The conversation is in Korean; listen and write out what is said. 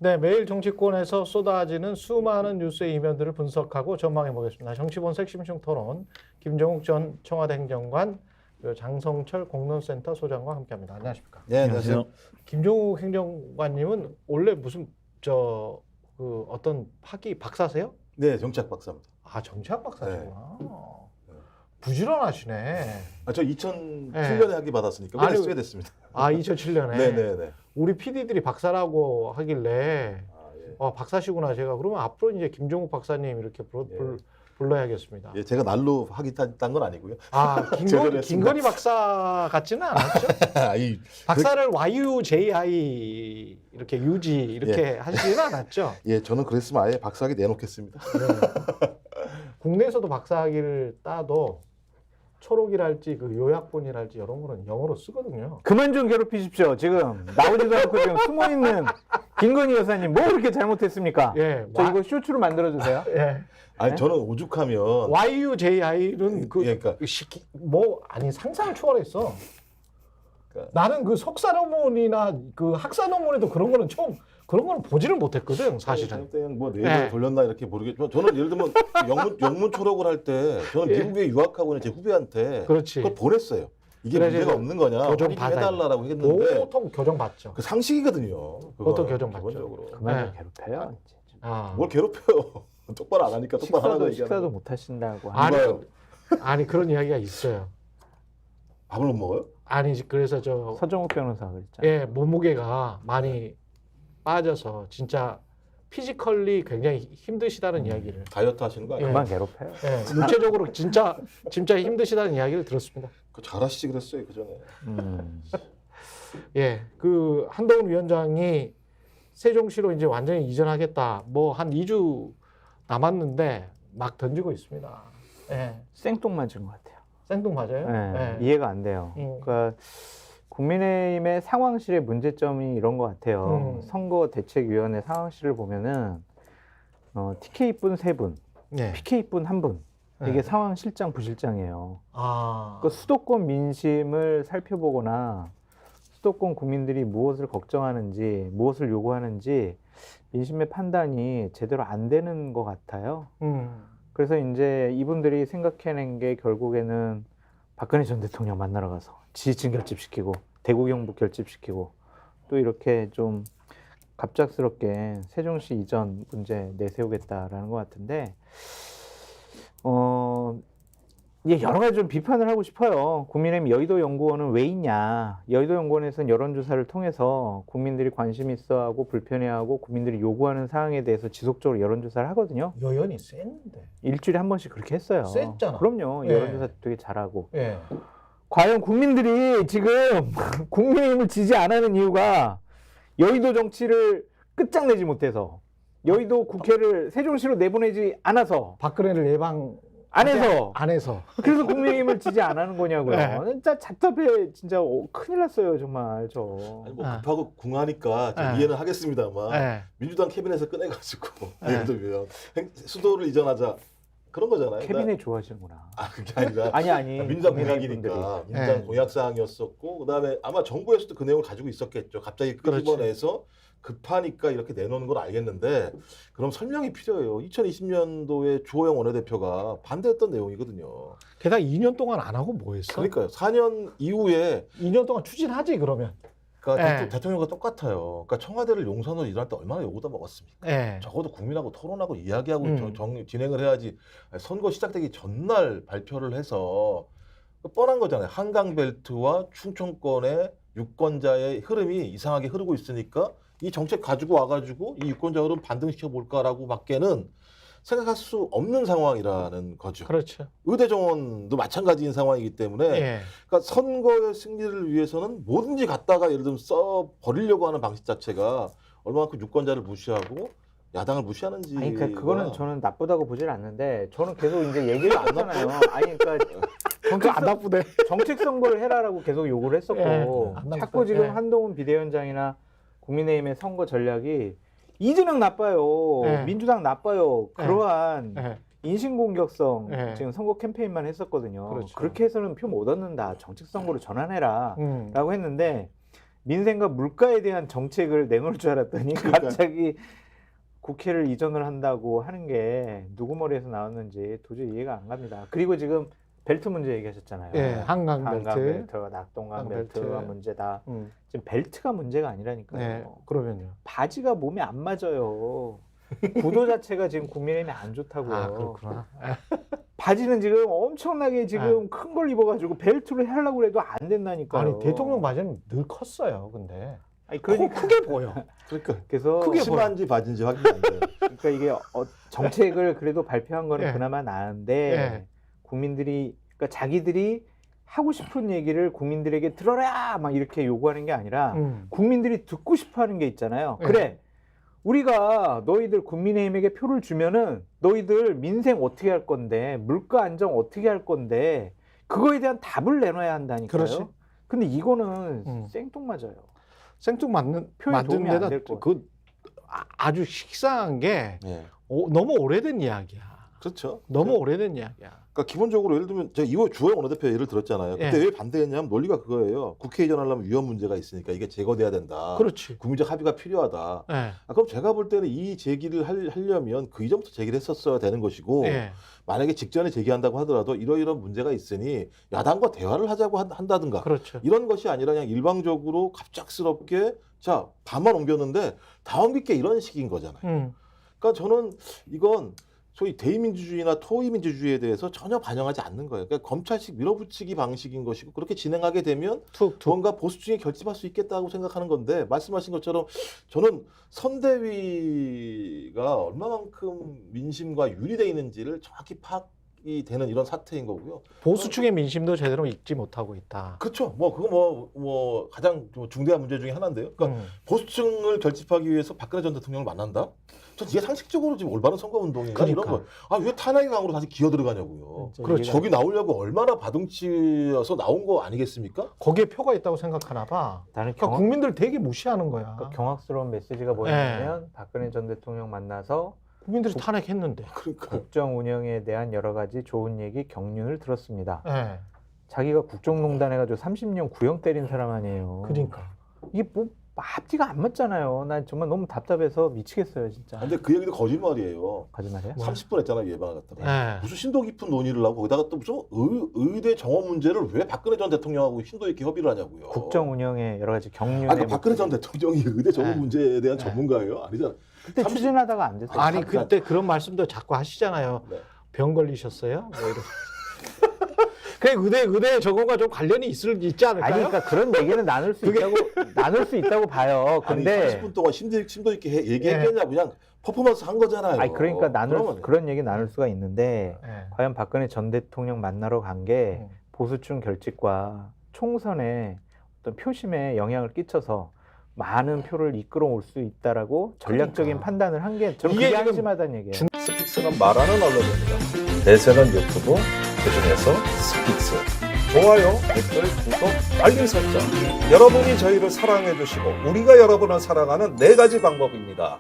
네, 매일 정치권에서 쏟아지는 수많은 뉴스의 이면들을 분석하고 전망해 보겠습니다. 정치본색 심층 토론 김종욱 전 청와대 행정관 그리고 장성철 공론센터 소장과 함께합니다. 안녕하십니까? 네, 안녕하세요. 김종욱 행정관님은 원래 무슨 어떤 학위 박사세요? 네, 정치학 박사입니다. 아, 정치학 박사시구나. 부지런하시네. 아, 저 2007년에 학위 받았으니까 아니, 수혜됐습니다. 아, 2007년에. 네네네. 우리 PD들이 박사라고 하길래 박사시구나. 제가 그러면 앞으로 이제 김종욱 박사님 이렇게 불러야겠습니다. 예, 제가 날로 학위 딴 건 아니고요. 아, 김건희 박사 같지는 않았죠? 박사를 YUJI 이렇게 유지 이렇게 하시지는 않았죠? 예, 저는 그랬으면 아예 박사학위 내놓겠습니다. 네. 국내에서도 박사학위를 따도 초록이랄지 그 요약본이랄지 이런 거는 영어로 쓰거든요. 그만 좀 괴롭히십시오. 지금 나오지도 않고 지금 숨어 있는 김건희 여사님 뭐 그렇게 잘못했습니까? 예, 저 이거 쇼츠로 만들어 주세요. 예. 아니 저는 오죽하면 YUJI는 그러니까 상상을 초월했어. 나는 그 석사 논문이나 그 학사 논문에도 그런 거는 보지를 못했거든, 사실은. 뭐 네이버 돌렸나 이렇게 모르겠지만 저는 예를 들면 영문 초록을 할 때 저는 미국에 유학하고 있는 제 후배한테 그렇지. 그걸 보냈어요. 이게 그래, 문제가 없는 거냐? 교정 해달라고 했는데 보통 교정 받죠. 그 상식이거든요. 보통 교정 받죠. 기본적으로. 그만 네. 좀 괴롭혀요. 아. 뭘 괴롭혀요? 똑바로 안 하니까 똑바로 하라고 얘기하는 식사도 못 하신다고. 아니 그런 이야기가 있어요. 밥을 못 먹어요? 아니 그래서 서정욱 변호사 그랬잖아요. 예, 몸무게가 많이 빠져서 진짜 피지컬리 굉장히 힘드시다는 이야기를. 다이어트 하시는 거 아니에요? 그만 괴롭혀요. 예, 육체적으로 진짜 힘드시다는 이야기를 들었습니다. 잘하시지 그랬어요 그 전에. 예, 그 한동훈 위원장이 세종시로 이제 완전히 이전하겠다. 뭐 한 2주 남았는데 막 던지고 있습니다. 예, 생뚱맞은 것 같아요. 생뚱맞아요. 네, 예. 이해가 안 돼요. 그러니까 국민의힘의 상황실의 문제점이 이런 것 같아요. 선거대책위원회 상황실을 보면은 TK분 3분, 예. PK분 1분. 이게 예. 상황실장, 부실장이에요. 아, 그 수도권 민심을 살펴보거나 수도권 국민들이 무엇을 걱정하는지, 무엇을 요구하는지 민심의 판단이 제대로 안 되는 것 같아요. 그래서 이제 이분들이 생각해낸 게 결국에는 박근혜 전 대통령 만나러 가서 지지층 결집시키고 대구 경북 결집시키고 또 이렇게 좀 갑작스럽게 세종시 이전 문제 내세우겠다라는 것 같은데 이게 여러 가지 좀 비판을 하고 싶어요. 국민의힘 여의도 연구원은 왜 있냐? 여의도 연구원에서는 여론조사를 통해서 국민들이 관심 있어하고 불편해하고 국민들이 요구하는 사항에 대해서 지속적으로 여론조사를 하거든요. 여연이 셌는데. 일주일에 한 번씩 그렇게 했어요. 셌잖아. 그럼요. 예. 여론조사 되게 잘하고. 예. 과연 국민들이 지금 국민의힘을 지지 안 하는 이유가 여의도 정치를 끝장내지 못해서 여의도 국회를 세종시로 내보내지 않아서 박근혜를 예방 안해서 그래서 국민의힘을 지지 안 하는 거냐고요. 네. 진짜 답답해. 진짜 큰일 났어요 정말 저. 아니 뭐 급하고 궁하니까 좀 이해는 하겠습니다만 민주당 캐비넷에서 꺼내가지고 예를 들면 수도를 이전하자 그런 거잖아요. 캐비넷 좋아하시는구나. 아 그게 아니라 아니 민주당 국민의힘 공약이니까 민주당 공약 사항이었었고 그다음에 아마 정부에서도 그 내용을 가지고 있었겠죠. 갑자기 끄집어내서 급하니까 이렇게 내놓는 건 알겠는데 그럼 설명이 필요해요. 2020년도에 주호영 원내대표가 반대했던 내용이거든요. 게다가 2년 동안 안 하고 뭐 했어? 그러니까요. 4년 이후에 2년 동안 추진하지 그러면. 그러니까 대통령과 똑같아요. 그러니까 청와대를 용선으로 일할 때 얼마나 요구다 먹었습니까? 예. 적어도 국민하고 토론하고 이야기하고 진행을 해야지. 선거 시작되기 전날 발표를 해서 뻔한 거잖아요. 한강벨트와 충청권의 유권자의 흐름이 이상하게 흐르고 있으니까 이 정책 가지고 와가지고 이 유권자 흐름 반등시켜 볼까라고 밖에는 생각할 수 없는 상황이라는 거죠. 그렇죠. 의대 정원도 마찬가지인 상황이기 때문에 예. 그러니까 선거의 승리를 위해서는 뭐든지 갖다가 예를 들면 써 버리려고 하는 방식 자체가 얼마만큼 유권자를 무시하고 야당을 무시하는지. 아니 그거는 저는 나쁘다고 보질 않는데 저는 계속 이제 얘기를 하잖아요. 아니 그러니까 안 나쁘네. 정책 선거를 해라라고 계속 요구를 했었고 자꾸 지금 한동훈 비대위원장이나 국민의힘의 선거 전략이 이재명 나빠요. 민주당 나빠요. 그러한 인신공격성 지금 선거 캠페인만 했었거든요. 그렇죠. 그렇게 해서는 표 못 얻는다. 정책 선거로 전환해라 라고 했는데 민생과 물가에 대한 정책을 내놓을 줄 알았더니 갑자기 국회를 이전을 한다고 하는 게 누구 머리에서 나왔는지 도저히 이해가 안 갑니다. 그리고 지금 벨트 문제 얘기하셨잖아요. 예, 한강 벨트. 벨트와 낙동강 벨트. 벨트가 문제다. 지금 벨트가 문제가 아니라니까요. 네, 그러면요. 바지가 몸에 안 맞아요. 구도 자체가 지금 국민의힘이 안 좋다고요. 아, 그렇구나. 바지는 지금 엄청나게 지금 큰 걸 입어가지고 벨트로 하려고 해도 안 된다니까요. 아니 대통령 바지는 늘 컸어요. 근데 아니, 그러니까 크게 보여. 그러니까 그래서 크게 심한지 바지인지 확인 안 돼요. 그러니까 이게 정책을 그래도 발표한 거는 예. 그나마 나은데 예. 국민들이 그러니까 자기들이 하고 싶은 얘기를 국민들에게 들어라 막 이렇게 요구하는 게 아니라 국민들이 듣고 싶어하는 게 있잖아요. 예. 그래. 우리가 너희들 국민의힘에게 표를 주면은 너희들 민생 어떻게 할 건데 물가 안정 어떻게 할 건데 그거에 대한 답을 내놔야 한다니까요. 그렇지. 근데 이거는 생뚱맞아요. 생뚱맞는 표현이 도움이 안 데다 될 거. 그 아주 식상한 게 예. 너무 오래된 이야기야. 그렇죠. 너무 오래된 이야기야. 그러니까 기본적으로 예를 들면 제가 이번 주호영 원내대표 예를 들었잖아요. 그때 예. 왜 반대했냐면 논리가 그거예요. 국회 이전하려면 위헌 문제가 있으니까 이게 제거돼야 된다. 그렇지. 국민적 합의가 필요하다. 예. 그럼 제가 볼 때는 이 제기를 하려면 그 이전부터 제기를 했었어야 되는 것이고 예. 만약에 직전에 제기한다고 하더라도 이러이러한 문제가 있으니 야당과 대화를 하자고 한다든가 그렇죠. 이런 것이 아니라 그냥 일방적으로 갑작스럽게 자 반만 옮겼는데 다 옮길 게 이런 식인 거잖아요. 그러니까 저는 이건 소위 대의민주주의나 토의민주주의에 대해서 전혀 반영하지 않는 거예요. 그러니까 검찰식 밀어붙이기 방식인 것이고 그렇게 진행하게 되면 뭔가 보수층이 결집할 수 있겠다고 생각하는 건데 말씀하신 것처럼 저는 선대위가 얼마만큼 민심과 유리돼 있는지를 정확히 파악이 되는 이런 사태인 거고요. 보수층의 민심도 제대로 읽지 못하고 있다. 그렇죠. 뭐 그거 뭐 가장 중대한 문제 중에 하나인데요. 그러니까 보수층을 결집하기 위해서 박근혜 전 대통령을 만난다? 전 이게 상식적으로 지금 올바른 선거 운동인가 그러니까. 이런 거. 아 왜 탄핵의 강으로 다시 기어 들어가냐고요. 그렇죠. 저기 나오려고 얼마나 바둥치어서 나온 거 아니겠습니까? 거기에 표가 있다고 생각하나 봐. 나는 그러니까 국민들 되게 무시하는 거야. 그러니까 경악스러운 메시지가 뭐냐면 박근혜 전 대통령 만나서 국민들이 탄핵했는데. 그러니까 국정 운영에 대한 여러 가지 좋은 얘기 경륜을 들었습니다. 예. 자기가 국정농단 해가지고 30년 구형 때린 사람 아니에요. 그러니까. 이게 뭐 앞뒤가 안 맞잖아요. 난 정말 너무 답답해서 미치겠어요, 진짜. 근데 그 얘기도 거짓말이에요. 거짓말이야? 30분 했잖아요 예방 갔다가. 예. 무슨 심도 깊은 논의를 하고 거기다가 또 무슨 의대 정원 문제를 왜 박근혜 전 대통령하고 심도 있게 협의를 하냐고요. 국정 운영에 여러 가지 경륜에 아니 박근혜 전 대통령이 의대 정원 네. 문제에 대한 네. 전문가예요? 아니잖아. 그때 추진하다가 안 됐어요. 아니 그때 그런 말씀도 자꾸 하시잖아요. 네. 병 걸리셨어요? 뭐 이런. 그 의대 저거가 좀 관련이 있지 않을까요? 아니 그러니까 그런 얘기는 나눌 수 있다고 봐요. 근데 아니 30분 동안 심도 있게 얘기했겠냐 그냥 퍼포먼스 한 거잖아요. 아니 그러니까 그러면 그런 얘기 나눌 수가 있는데 예. 과연 박근혜 전 대통령 만나러 간 게 음. 보수층 결집과 총선에 어떤 표심에 영향을 끼쳐서 많은 표를 이끌어올 수 있다라고 전략적인 그러니까. 판단을 한 게 저는 이게 그게 지금 한심하다는 얘기예요. 스픽스는 말하는 언론입니다. 대세는 유튜브, 그중에서 스픽스. 좋아요, 댓글, 구독, 알림 설정. 여러분이 저희를 사랑해 주시고 우리가 여러분을 사랑하는 4가지 방법입니다.